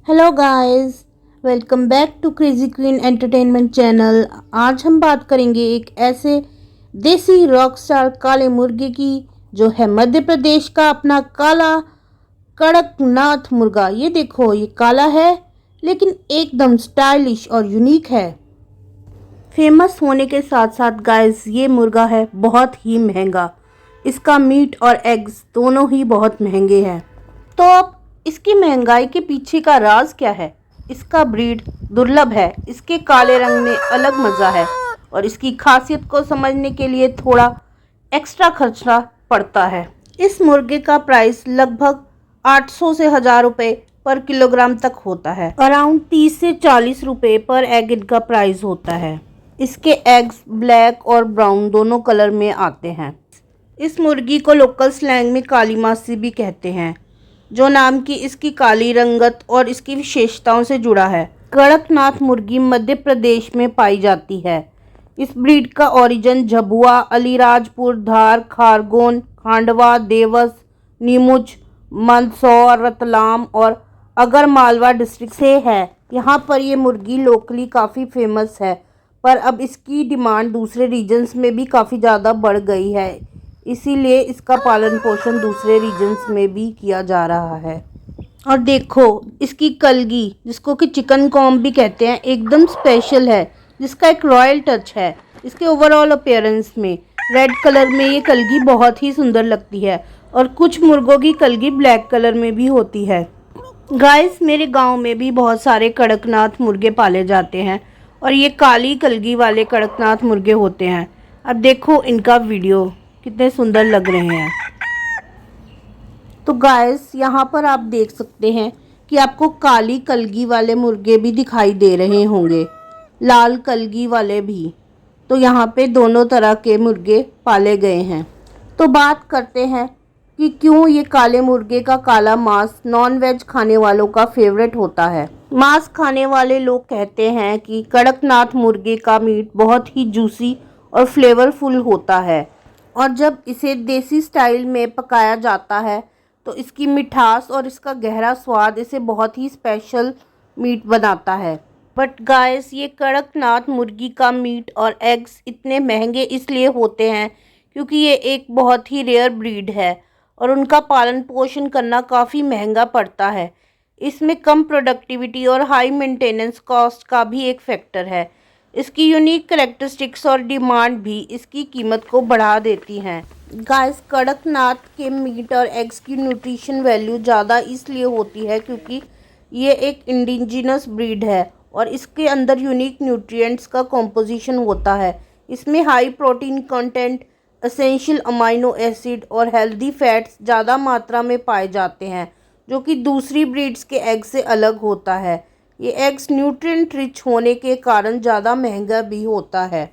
Hello guys, welcome back to crazy queen entertainment channel. आज हम बात करेंगे एक ऐसे देसी रॉक स्टार काले मुर्गे की जो है मध्य प्रदेश का अपना काला कड़कनाथ मुर्गा। ये देखो, ये काला है लेकिन एकदम स्टाइलिश और यूनिक है। फेमस होने के साथ साथ गाइस ये मुर्गा है बहुत ही महंगा। इसका मीट और एग्स दोनों ही बहुत महंगे हैं। तो अब इसकी महंगाई के पीछे का राज क्या है? इसका ब्रीड दुर्लभ है, इसके काले रंग में अलग मज़ा है और इसकी खासियत को समझने के लिए थोड़ा एक्स्ट्रा खर्चा पड़ता है। इस मुर्गे का प्राइस लगभग 800 से 1000 रुपये पर किलोग्राम तक होता है। अराउंड 30 से 40 रुपये पर एग इनका प्राइस होता है। इसके एग्स ब्लैक और ब्राउन दोनों कलर में आते हैं। इस मुर्गी को लोकल स्लैंग में काली मासी भी कहते हैं, जो नाम की इसकी काली रंगत और इसकी विशेषताओं से जुड़ा है। कड़कनाथ मुर्गी मध्य प्रदेश में पाई जाती है। इस ब्रीड का ओरिजिन झबुआ, अलीराजपुर, धार, खारगोन, खांडवा, देवस, नीमुच, मंदसौर, रतलाम और आगरमालवा डिस्ट्रिक्ट से है। यहाँ पर ये मुर्गी लोकली काफ़ी फेमस है, पर अब इसकी डिमांड दूसरे रीजन्स में भी काफ़ी ज़्यादा बढ़ गई है, इसीलिए इसका पालन पोषण दूसरे रीजन्स में भी किया जा रहा है। और देखो, इसकी कलगी, जिसको कि चिकन कॉम्ब भी कहते हैं, एकदम स्पेशल है, जिसका एक रॉयल टच है। इसके ओवरऑल अपीयरेंस में रेड कलर में ये कलगी बहुत ही सुंदर लगती है और कुछ मुर्गों की कलगी ब्लैक कलर में भी होती है। गाइस, मेरे गांव में भी बहुत सारे कड़कनाथ मुर्गे पाले जाते हैं और ये काली कलगी वाले कड़कनाथ मुर्गे होते हैं। अब देखो इनका वीडियो, कितने सुंदर लग रहे हैं। तो गाइस, यहाँ पर आप देख सकते हैं कि आपको काली कलगी वाले मुर्गे भी दिखाई दे रहे होंगे, लाल कलगी वाले भी। तो यहाँ पे दोनों तरह के मुर्गे पाले गए हैं। तो बात करते हैं कि क्यों ये काले मुर्गे का काला मांस नॉन वेज खाने वालों का फेवरेट होता है। मांस खाने वाले लोग कहते हैं कि कड़कनाथ मुर्गे का मीट बहुत ही जूसी और फ्लेवरफुल होता है और जब इसे देसी स्टाइल में पकाया जाता है तो इसकी मिठास और इसका गहरा स्वाद इसे बहुत ही स्पेशल मीट बनाता है। बट गाइस, ये कड़कनाथ मुर्गी का मीट और एग्स इतने महंगे इसलिए होते हैं क्योंकि ये एक बहुत ही रेयर ब्रीड है और उनका पालन पोषण करना काफ़ी महंगा पड़ता है। इसमें कम प्रोडक्टिविटी और हाई मेंटेनेंस कॉस्ट का भी एक फैक्टर है। इसकी यूनिक करेक्टरिस्टिक्स और डिमांड भी इसकी कीमत को बढ़ा देती हैं। गाइस, कड़कनाथ के मीट और एग्स की न्यूट्रिशन वैल्यू ज़्यादा इसलिए होती है क्योंकि ये एक इंडिजिनस ब्रीड है और इसके अंदर यूनिक न्यूट्रिएंट्स का कॉम्पोजिशन होता है। इसमें high protein content, essential amino acid और हेल्दी फैट्स ज़्यादा मात्रा में पाए जाते हैं, जो कि दूसरी ब्रीड्स के एग से अलग होता है। ये एग्स न्यूट्रिएंट रिच होने के कारण ज़्यादा महंगा भी होता है।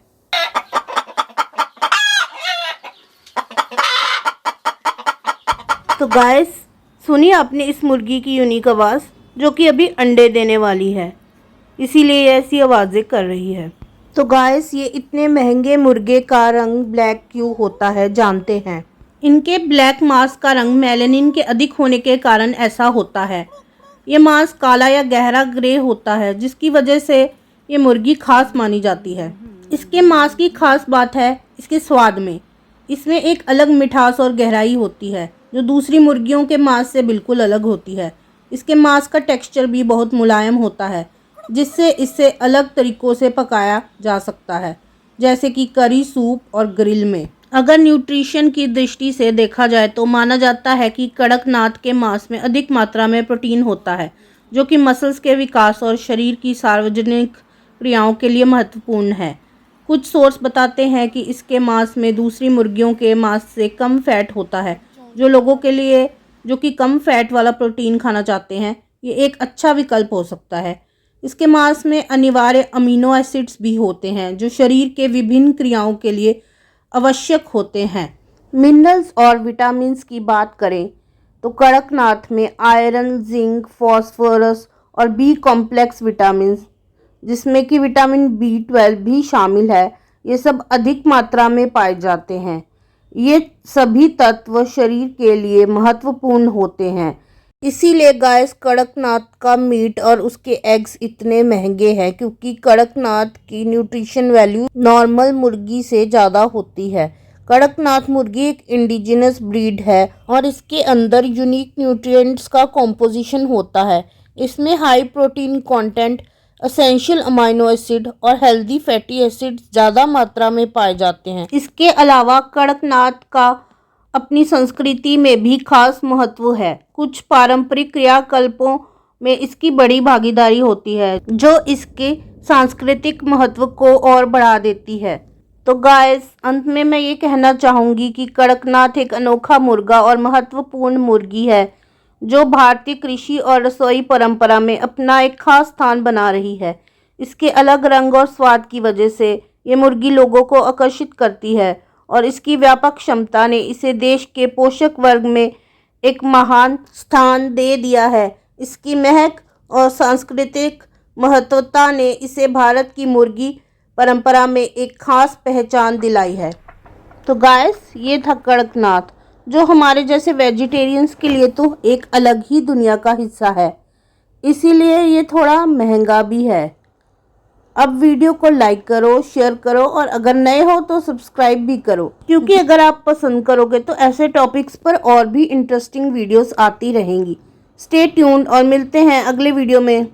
तो गाइस, सुनिए आपने इस मुर्गी की यूनिक आवाज़, जो कि अभी अंडे देने वाली है, इसीलिए ये ऐसी आवाज़ें कर रही है। तो गाइस, ये इतने महंगे मुर्गे का रंग ब्लैक क्यों होता है जानते हैं? इनके ब्लैक मांस का रंग मेलानिन के अधिक होने के कारण ऐसा होता है। ये मांस काला या गहरा ग्रे होता है, जिसकी वजह से ये मुर्गी खास मानी जाती है। इसके मांस की खास बात है इसके स्वाद में। इसमें एक अलग मिठास और गहराई होती है जो दूसरी मुर्गियों के मांस से बिल्कुल अलग होती है। इसके मांस का टेक्सचर भी बहुत मुलायम होता है, जिससे इसे अलग तरीक़ों से पकाया जा सकता है, जैसे कि करी, सूप और ग्रिल में। अगर न्यूट्रिशन की दृष्टि से देखा जाए तो माना जाता है कि कड़कनाथ के मांस में अधिक मात्रा में प्रोटीन होता है, जो कि मसल्स के विकास और शरीर की सार्वजनिक क्रियाओं के लिए महत्वपूर्ण है। कुछ सोर्स बताते हैं कि इसके मांस में दूसरी मुर्गियों के मांस से कम फैट होता है। जो लोगों के लिए जो कि कम फैट वाला प्रोटीन खाना चाहते हैं, ये एक अच्छा विकल्प हो सकता है। इसके मांस में अनिवार्य अमीनो एसिड्स भी होते हैं जो शरीर के विभिन्न क्रियाओं के लिए आवश्यक होते हैं। मिनरल्स और विटामिन्स की बात करें तो कड़कनाथ में आयरन, जिंक, फॉस्फोरस और बी कॉम्प्लेक्स विटामिन्स, जिसमें कि विटामिन B12 भी शामिल है, ये सब अधिक मात्रा में पाए जाते हैं। ये सभी तत्व शरीर के लिए महत्वपूर्ण होते हैं। इसीलिए गाइस कड़कनाथ का मीट और उसके एग्स इतने महंगे हैं, क्योंकि कड़कनाथ की न्यूट्रिशन वैल्यू नॉर्मल मुर्गी से ज़्यादा होती है। कड़कनाथ मुर्गी एक इंडिजिनस ब्रीड है और इसके अंदर यूनिक न्यूट्रिएंट्स का कॉम्पोजिशन होता है। इसमें high protein content, essential amino acid और हेल्दी फैटी एसिड ज़्यादा मात्रा में पाए जाते हैं। इसके अलावा कड़कनाथ का अपनी संस्कृति में भी खास महत्व है। कुछ पारंपरिक क्रियाकल्पों में इसकी बड़ी भागीदारी होती है, जो इसके सांस्कृतिक महत्व को और बढ़ा देती है। तो गाइस, अंत में मैं ये कहना चाहूँगी कि कड़कनाथ एक अनोखा मुर्गा और महत्वपूर्ण मुर्गी है, जो भारतीय कृषि और रसोई परंपरा में अपना एक खास स्थान बना रही है। इसके अलग रंग और स्वाद की वजह से ये मुर्गी लोगों को आकर्षित करती है और इसकी व्यापक क्षमता ने इसे देश के पोषक वर्ग में एक महान स्थान दे दिया है। इसकी महक और सांस्कृतिक महत्वता ने इसे भारत की मुर्गी परंपरा में एक खास पहचान दिलाई है। तो गाइस, ये था कड़कनाथ, जो हमारे जैसे वेजिटेरियंस के लिए तो एक अलग ही दुनिया का हिस्सा है, इसीलिए ये थोड़ा महंगा भी है। अब वीडियो को लाइक करो, शेयर करो और अगर नए हो तो सब्सक्राइब भी करो, क्योंकि अगर आप पसंद करोगे तो ऐसे टॉपिक्स पर और भी इंटरेस्टिंग वीडियोस आती रहेंगी। स्टे ट्यून्ड और मिलते हैं अगले वीडियो में।